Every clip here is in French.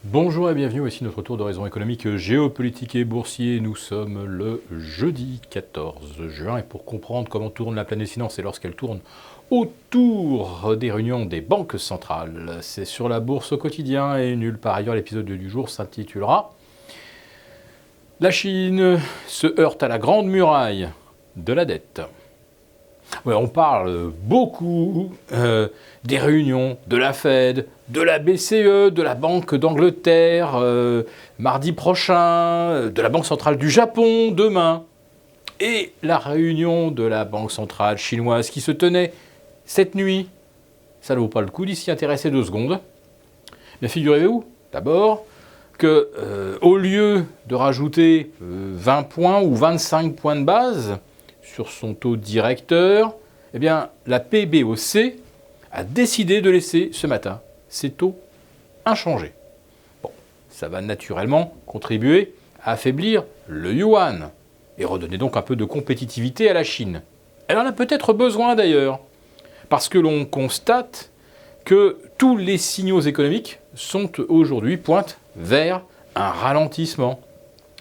Bonjour et bienvenue, voici notre tour d'horizon économique, géopolitique et boursier. Nous sommes le jeudi 14 juin et pour comprendre comment tourne la planète finance et lorsqu'elle tourne autour des réunions des banques centrales, c'est sur la bourse au quotidien et nulle part ailleurs. L'épisode du jour s'intitulera « La Chine se heurte à la grande muraille de la dette ». Ouais, on parle beaucoup des réunions de la Fed, de la BCE, de la Banque d'Angleterre mardi prochain, de la Banque centrale du Japon demain, et la réunion de la Banque centrale chinoise qui se tenait cette nuit. Ça ne vaut pas le coup d'y s'y intéresser 2 secondes. Mais figurez-vous, d'abord, que au lieu de rajouter 20 points ou 25 points de base sur son taux directeur, eh bien, la PBOC a décidé de laisser ce matin ces taux inchangés. Bon, ça va naturellement contribuer à affaiblir le yuan et redonner donc un peu de compétitivité à la Chine. Elle en a peut-être besoin d'ailleurs, parce que l'on constate que tous les signaux économiques sont aujourd'hui pointent vers un ralentissement.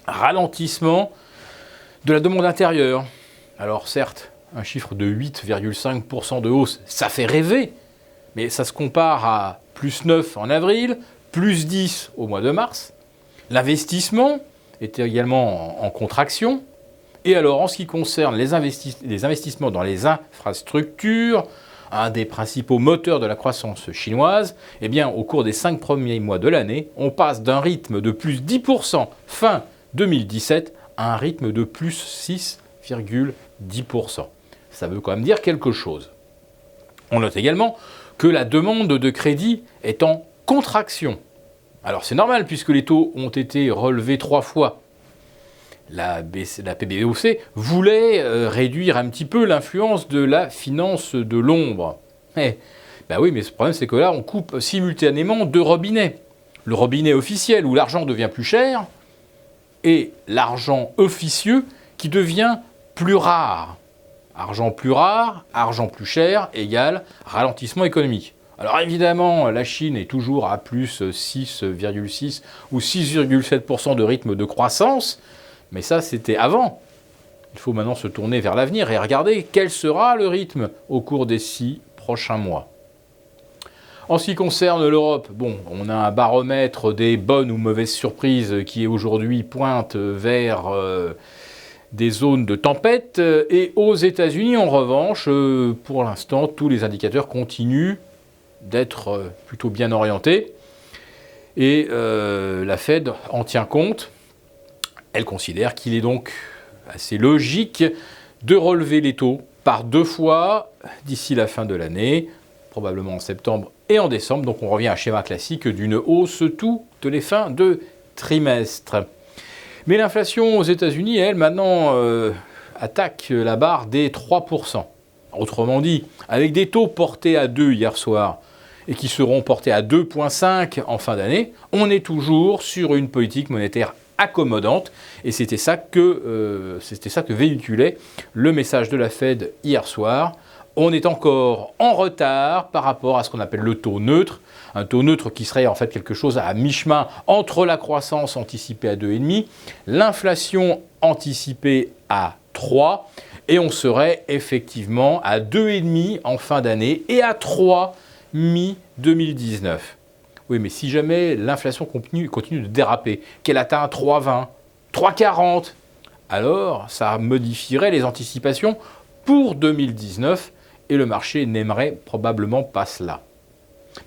Ralentissement de la demande intérieure. Alors certes, un chiffre de 8,5% de hausse, ça fait rêver, mais ça se compare à plus 9 en avril, plus 10 au mois de mars. L'investissement était également en contraction. Et alors, en ce qui concerne les investissements dans les infrastructures, un des principaux moteurs de la croissance chinoise, eh bien, au cours des 5 premiers mois de l'année, on passe d'un rythme de plus 10% fin 2017 à un rythme de plus 6,10%. Ça veut quand même dire quelque chose. On note également que la demande de crédit est en contraction. Alors c'est normal puisque les taux ont été relevés 3 fois. La PBOC voulait réduire un petit peu l'influence de la finance de l'ombre. Ben oui, mais ce problème c'est que là on coupe simultanément 2 robinets. Le robinet officiel où l'argent devient plus cher et l'argent officieux qui devient plus rare. Argent plus rare, argent plus cher égale ralentissement économique. Alors évidemment, la Chine est toujours à plus 6,6 ou 6,7% de rythme de croissance, mais ça c'était avant. Il faut maintenant se tourner vers l'avenir et regarder quel sera le rythme au cours des 6 prochains mois. En ce qui concerne l'Europe, bon, on a un baromètre des bonnes ou mauvaises surprises qui est aujourd'hui pointe vers des zones de tempête. Et aux États-Unis, en revanche, pour l'instant, tous les indicateurs continuent d'être plutôt bien orientés. Et la Fed en tient compte. Elle considère qu'il est donc assez logique de relever les taux par 2 fois d'ici la fin de l'année, probablement en septembre et en décembre. Donc on revient à un schéma classique d'une hausse toutes les fins de trimestre. Mais l'inflation aux États-Unis, elle, maintenant, attaque la barre des 3%. Autrement dit, avec des taux portés à 2 hier soir et qui seront portés à 2,5 en fin d'année, on est toujours sur une politique monétaire accommodante. Et c'était ça que véhiculait le message de la Fed hier soir. On est encore en retard par rapport à ce qu'on appelle le taux neutre. Un taux neutre qui serait en fait quelque chose à mi-chemin entre la croissance anticipée à 2,5, l'inflation anticipée à 3, et on serait effectivement à 2,5 en fin d'année et à 3 mi-2019. Oui, mais si jamais l'inflation continue de déraper, qu'elle atteint 3,20, 3,40, alors ça modifierait les anticipations pour 2019 et le marché n'aimerait probablement pas cela.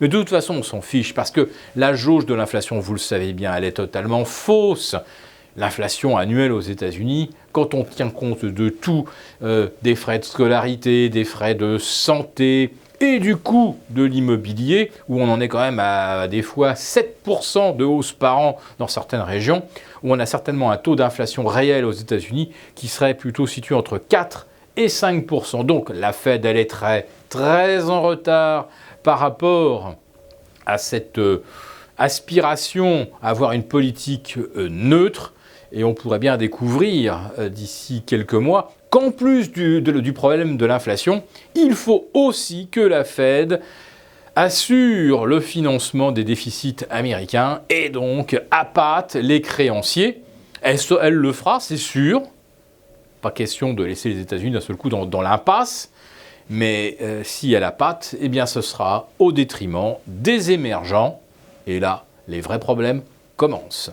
Mais de toute façon, on s'en fiche parce que la jauge de l'inflation, vous le savez bien, elle est totalement fausse. L'inflation annuelle aux États-Unis, quand on tient compte de tout, des frais de scolarité, des frais de santé et du coût de l'immobilier, où on en est quand même à des fois 7% de hausse par an dans certaines régions, où on a certainement un taux d'inflation réel aux États-Unis qui serait plutôt situé entre 4 et 5%. Donc la Fed, elle est très en retard par rapport à cette aspiration à avoir une politique neutre. Et on pourrait bien découvrir d'ici quelques mois qu'en plus du problème de l'inflation, il faut aussi que la Fed assure le financement des déficits américains et donc appâte les créanciers. Elle le fera, c'est sûr. Pas question de laisser les États-Unis d'un seul coup dans l'impasse. Mais si elle appâte, eh bien ce sera au détriment des émergents. Et là, les vrais problèmes commencent.